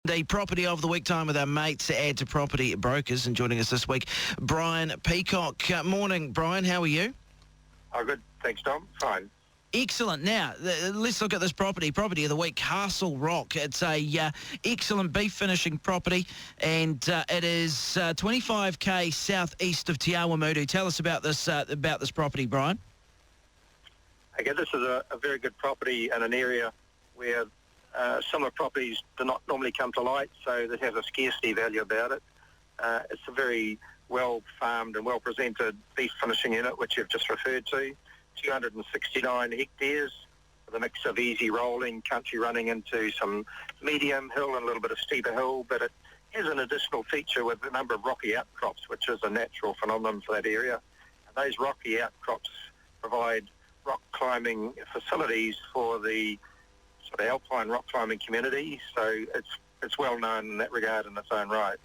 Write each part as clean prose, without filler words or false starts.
The property of the week time with our mates at to Property Brokers, and joining us this week, Brian Peacocke. Morning, Brian. How are you? Oh, good. Thanks, Tom. Fine. Excellent. Now, let's look at this property. Property of the week, Castlerock. It's a excellent beef finishing property, and it is 25k southeast of Te Awamutu. Tell us about this property, Brian. Okay, this is a very good property in an area where similar properties do not normally come to light, so it has a scarcity value about it. It's a very well-farmed and well-presented beef finishing unit, which you've just referred to. 269 hectares, with a mix of easy rolling country running into some medium hill and a little bit of steeper hill, but it has an additional feature with a number of rocky outcrops, which is a natural phenomenon for that area. And those rocky outcrops provide rock climbing facilities for the sort of alpine rock climbing community, so it's well known in that regard in its own right.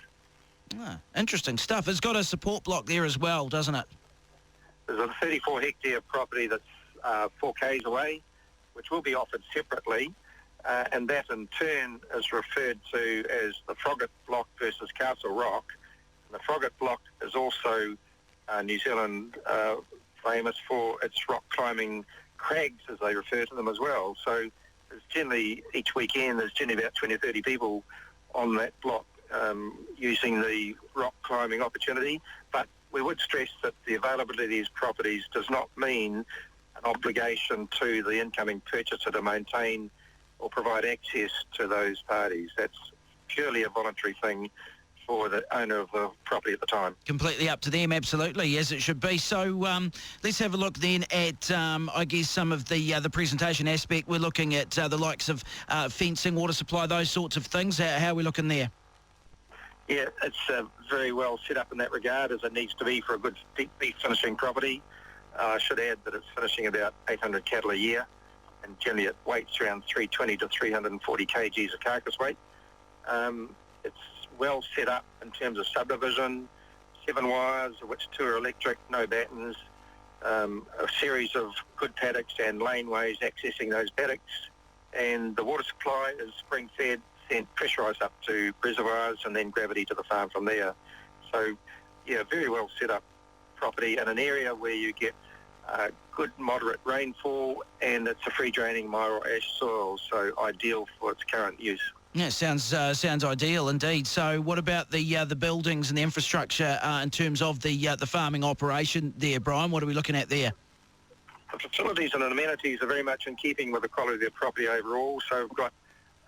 Interesting stuff. It's got a support block there as well, doesn't it? There's a 34 hectare property that's 4 k's away, which will be offered separately, and that in turn is referred to as the Froggatt Block versus Castlerock. And the Froggatt Block is also New Zealand famous for its rock climbing crags, as they refer to them as well. So there's generally, each weekend, there's generally about 20 or 30 people on that block using the rock climbing opportunity. But we would stress that the availability of these properties does not mean an obligation to the incoming purchaser to maintain or provide access to those parties. That's purely a voluntary thing for the owner of the property at the time. Completely up to them, absolutely, as it should be. So let's have a look then at, I guess, some of the presentation aspect. We're looking at the likes of fencing, water supply, those sorts of things. How are we looking there? Yeah, it's very well set up in that regard, as it needs to be for a good beef finishing property. I should add that it's finishing about 800 cattle a year, and generally it weights around 320 to 340 kgs of carcass weight. It's well set up in terms of subdivision, 7 wires, of which 2 are electric, no battens, a series of good paddocks and laneways accessing those paddocks, and the water supply is spring-fed, then pressurised up to reservoirs and then gravity to the farm from there. So, yeah, very well set up property in an area where you get good moderate rainfall, and it's a free-draining mineral ash soil, so ideal for its current use. Yeah, sounds ideal indeed. So what about the buildings and the infrastructure in terms of the farming operation there, Brian? What are we looking at there? The facilities and amenities are very much in keeping with the quality of the property overall. So we've got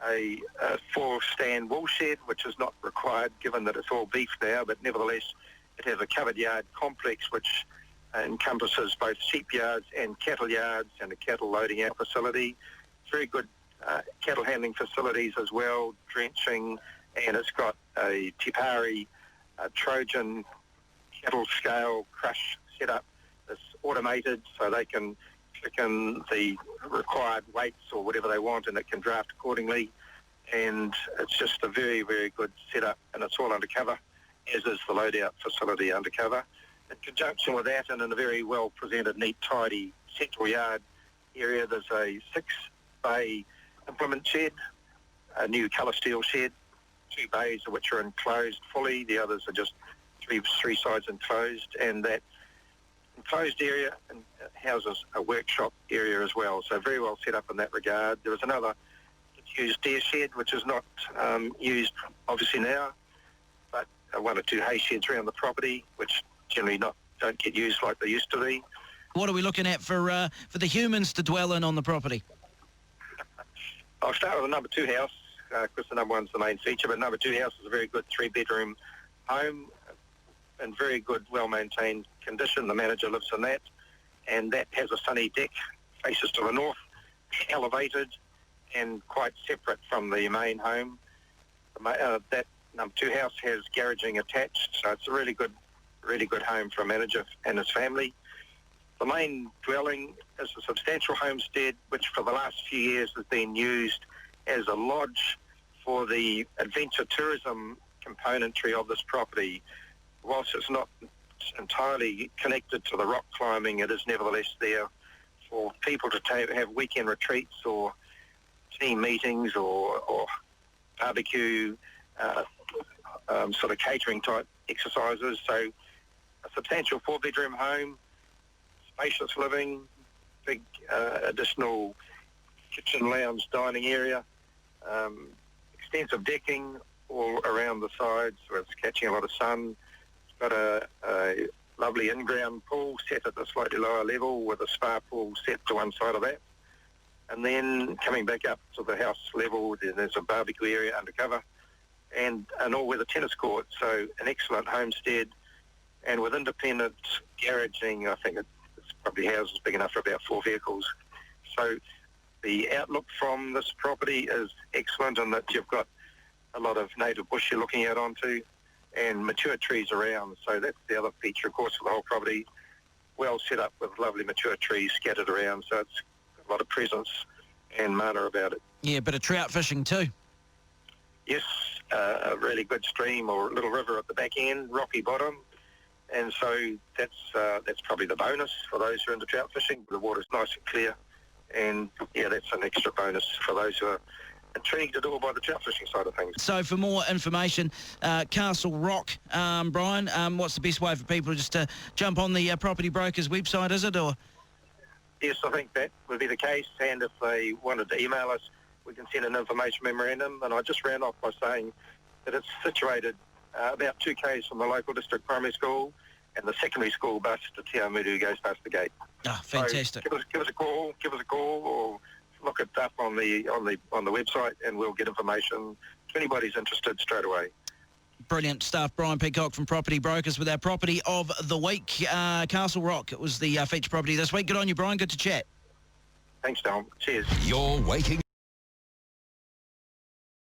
a 4-stand wool shed, which is not required given that it's all beef now, but nevertheless it has a covered yard complex which encompasses both sheep yards and cattle yards, and a cattle loading out facility. Very good cattle handling facilities as well, drenching, and it's got a Tipari Trojan cattle scale crush setup that's automated, so they can click in the required weights or whatever they want, and it can draft accordingly. And it's just a very, very good setup, and it's all undercover, as is the loadout facility undercover. In conjunction with that, and in a very well presented, neat, tidy central yard area, there's a 6-bay implement shed, a new colour steel shed, 2 bays of which are enclosed fully, the others are just three sides enclosed, and that enclosed area houses a workshop area as well, so very well set up in that regard. There is another used deer shed, which is not used obviously now, but 1 or 2 hay sheds around the property, which generally don't get used like they used to be. What are we looking at for the humans to dwell in on the property? I'll start with the number 2 house, because the number 1's the main feature, but number 2 house is a very good 3-bedroom home in very good, well-maintained condition. The manager lives in that, and that has a sunny deck, faces to the north, elevated, and quite separate from the main home. That number 2 house has garaging attached, so it's a really good home for a manager and his family. The main dwelling is a substantial homestead, which for the last few years has been used as a lodge for the adventure tourism componentry of this property. Whilst it's not entirely connected to the rock climbing, it is nevertheless there for people to have weekend retreats or team meetings or barbecue, sort of catering type exercises. So a substantial 4-bedroom home, spacious living, big additional kitchen, lounge, dining area, extensive decking all around the sides where it's catching a lot of sun. It's got a lovely in-ground pool set at a slightly lower level with a spa pool set to one side of that. And then coming back up to the house level, there's a barbecue area undercover and an all-weather tennis court. So an excellent homestead, and with independent garaging, I think it probably houses big enough for about 4 vehicles. So the outlook from this property is excellent in that you've got a lot of native bush you're looking out onto and mature trees around. So that's the other feature, of course, of the whole property. Well set up with lovely mature trees scattered around, so it's got a lot of presence and mana about it. Yeah, a bit of trout fishing too. Yes, a really good stream or little river at the back end, rocky bottom. And so that's probably the bonus for those who are into trout fishing. The water's nice and clear. And, yeah, that's an extra bonus for those who are intrigued at all by the trout fishing side of things. So for more information, Castlerock, Brian, what's the best way for people just to jump on the property broker's website, is it? Or? Yes, I think that would be the case. And if they wanted to email us, we can send an information memorandum. And I just ran off by saying that it's situated about 2 k's from the local district primary school, and the secondary school bus to Te Awamutu goes past the gate. Oh, fantastic. So give us a call, or look it up on the website, and we'll get information if anybody's interested straight away. Brilliant stuff. Brian Peacocke from Property Brokers with our property of the week, Castlerock. It was the feature property this week. Good on you, Brian. Good to chat. Thanks, Dom. Cheers. You're waking